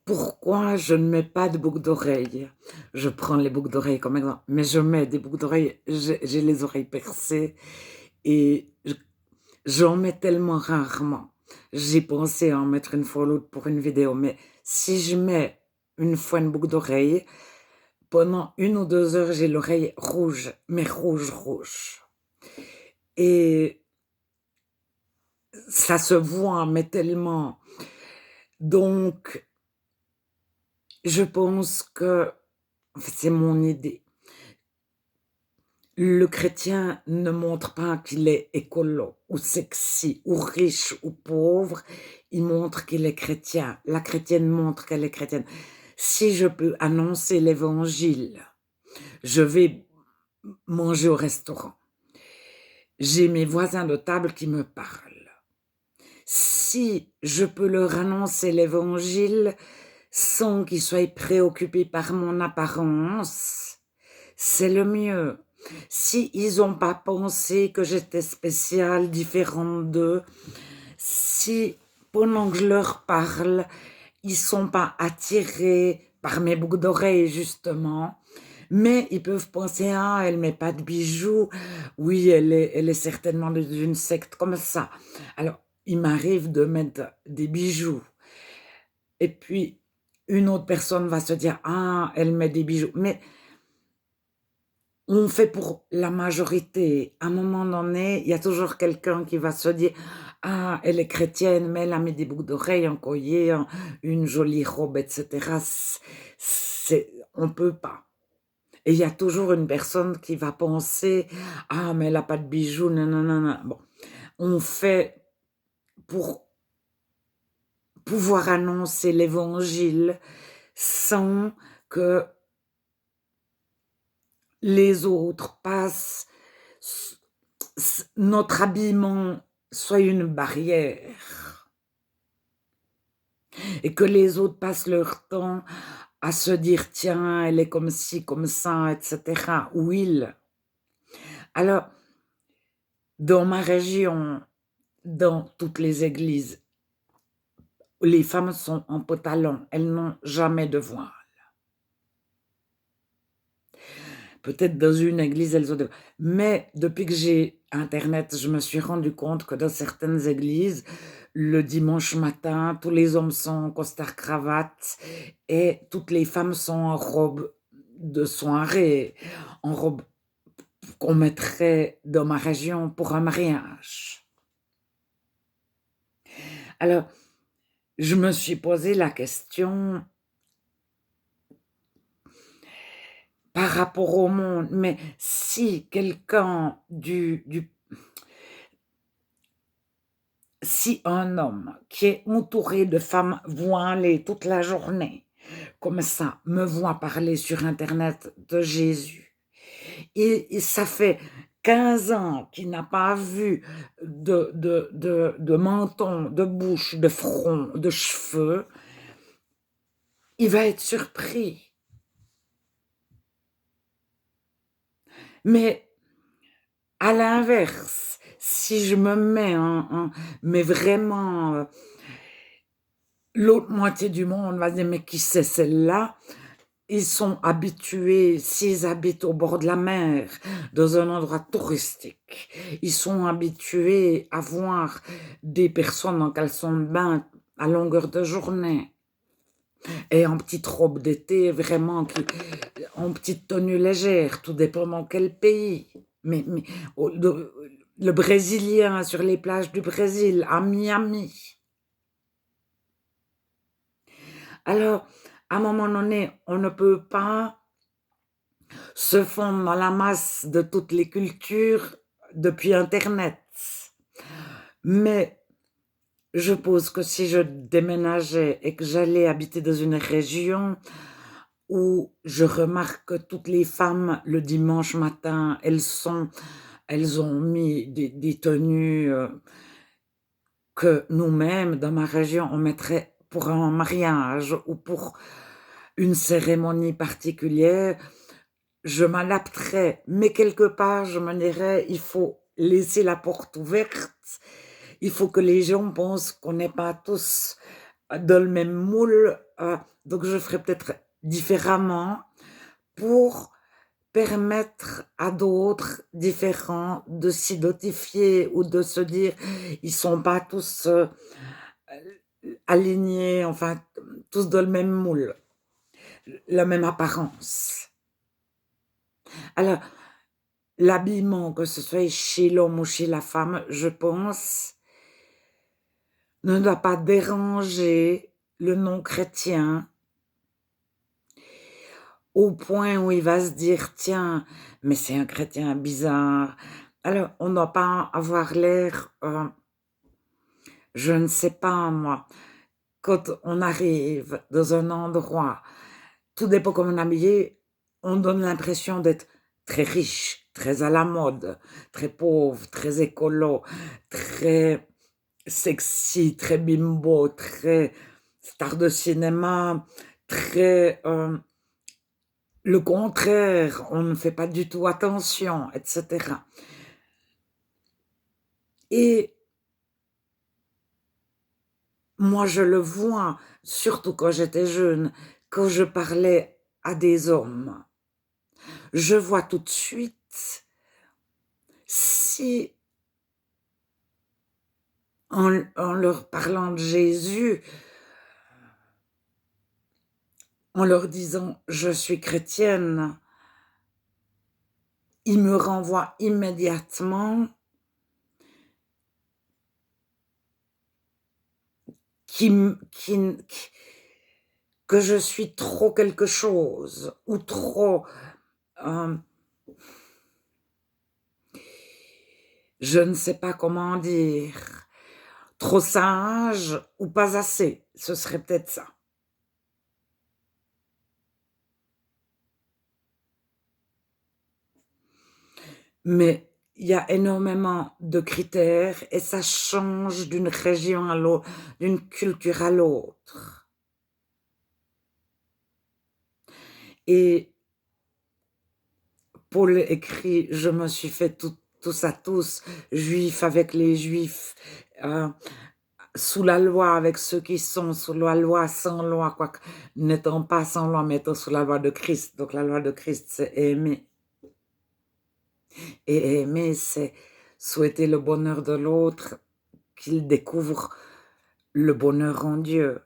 Pourquoi je ne mets pas de boucles d'oreilles? Je prends les boucles d'oreilles comme exemple, mais je mets des boucles d'oreilles, j'ai les oreilles percées et j'en mets tellement rarement. J'ai pensé à en mettre une fois ou l'autre pour une vidéo, mais si je mets une fois une boucle d'oreille, pendant 1 ou 2 heures, j'ai l'oreille rouge, mais rouge, rouge. Et ça se voit, mais tellement. Donc, je pense que, enfin, c'est mon idée. Le chrétien ne montre pas qu'il est écolo ou sexy ou riche ou pauvre, il montre qu'il est chrétien. La chrétienne montre qu'elle est chrétienne. Si je peux annoncer l'évangile, je vais manger au restaurant. J'ai mes voisins de table qui me parlent. Si je peux leur annoncer l'évangile sans qu'ils soient préoccupés par mon apparence, c'est le mieux. Si ils n'ont pas pensé que j'étais spéciale, différente d'eux, si pendant que je leur parle, ils sont pas attirés par mes boucles d'oreilles justement, mais ils peuvent penser: «Ah, elle met pas de bijoux. Oui, elle est certainement d'une secte comme ça». Alors, il m'arrive de mettre des bijoux et puis une autre personne va se dire: «Ah, elle met des bijoux», mais on fait pour la majorité. À un moment donné, il y a toujours quelqu'un qui va se dire: «Ah, elle est chrétienne, mais elle a mis des boucles d'oreilles, un collier, une jolie robe» et cetera. On peut pas. Et il y a toujours une personne qui va penser: «Ah, mais elle a pas de bijoux, non, non, non, non». Bon, on fait pour pouvoir annoncer l'évangile sans que les autres passent notre habillement soit une barrière et que les autres passent leur temps à se dire: «Tiens, elle est comme ci, comme ça» et cetera, ou il. Alors, dans ma région, dans toutes les églises, les femmes sont en pantalon, elles n'ont jamais de voile. Peut-être dans une église, elles ont mais depuis que j'ai internet, je me suis rendu compte que dans certaines églises, le dimanche matin, tous les hommes sont en costard-cravate et toutes les femmes sont en robe de soirée, en robe qu'on mettrait dans ma région pour un mariage. Alors, je me suis posé la question par rapport au monde, mais si quelqu'un si un homme qui est entouré de femmes voilées toute la journée, comme ça, me voit parler sur internet de Jésus et ça fait 15 ans qu'il n'a pas vu de menton, de bouche, de front, de cheveux, il va être surpris. Mais à l'inverse, si je me mets mais vraiment, l'autre moitié du monde va dire: «Mais qui c'est celle-là?» Ils sont habitués, s'ils habitent au bord de la mer, dans un endroit touristique, ils sont habitués à voir des personnes en caleçon de bain à longueur de journée et en petite robe d'été vraiment en petite tenue légère, tout dépend dans quel pays. Mais le Brésilien sur les plages du Brésil, à Miami. Alors, à un moment donné, on ne peut pas se fondre dans la masse de toutes les cultures depuis internet. Mais je pense que si je déménageais et que j'allais habiter dans une région où je remarque que toutes les femmes, le dimanche matin, elles ont mis des tenues, que nous-mêmes, dans ma région, on mettrait pour un mariage ou pour une cérémonie particulière. Je m'adapterai, mais quelque part, je me dirais: «Il faut laisser la porte ouverte. Il faut que les gens pensent qu'on n'est pas tous dans le même moule, donc je ferai peut-être différemment pour permettre à d'autres différents de s'identifier ou de se dire: «Ils sont pas tous, alignés, enfin, tous dans le même moule, la même apparence». Alors, l'habillement, que ce soit chez l'homme ou chez la femme, je pense, ne doit pas déranger le non-chrétien au point où il va se dire: «Tiens, mais c'est un chrétien bizarre». Alors, on ne doit pas avoir l'air, je ne sais pas moi, quand on arrive dans un endroit, tout dépend comment on est habillé, on donne l'impression d'être très riche, très à la mode, très pauvre, très écolo, très sexy, très bimbo, très star de cinéma, très, le contraire, on ne fait pas du tout attention, et cetera. Et moi, je le vois, surtout quand j'étais jeune, quand je parlais à des hommes, je vois tout de suite si en leur parlant de Jésus, en leur disant: «Je suis chrétienne», ils me renvoient immédiatement qui m qui n q que je suis trop quelque chose ou trop, hem, je ne sais pas comment dire, trop sage ou pas assez, ce serait peut-être ça. Mais il y a énormément de critères et ça change d'une région à l'autre, d'une culture à l'autre. Et Paul écrit: «Je me suis fait tous à tous, juif avec les juifs, heu, sous la loi avec ceux qui sont sous la loi, sans loi, quoique n'étant pas sans loi, mais étant sous la loi de Christ». Donc la loi de Christ, c'est aimer et aimer, c'est souhaiter le bonheur de l'autre, qu'il découvre le bonheur en Dieu.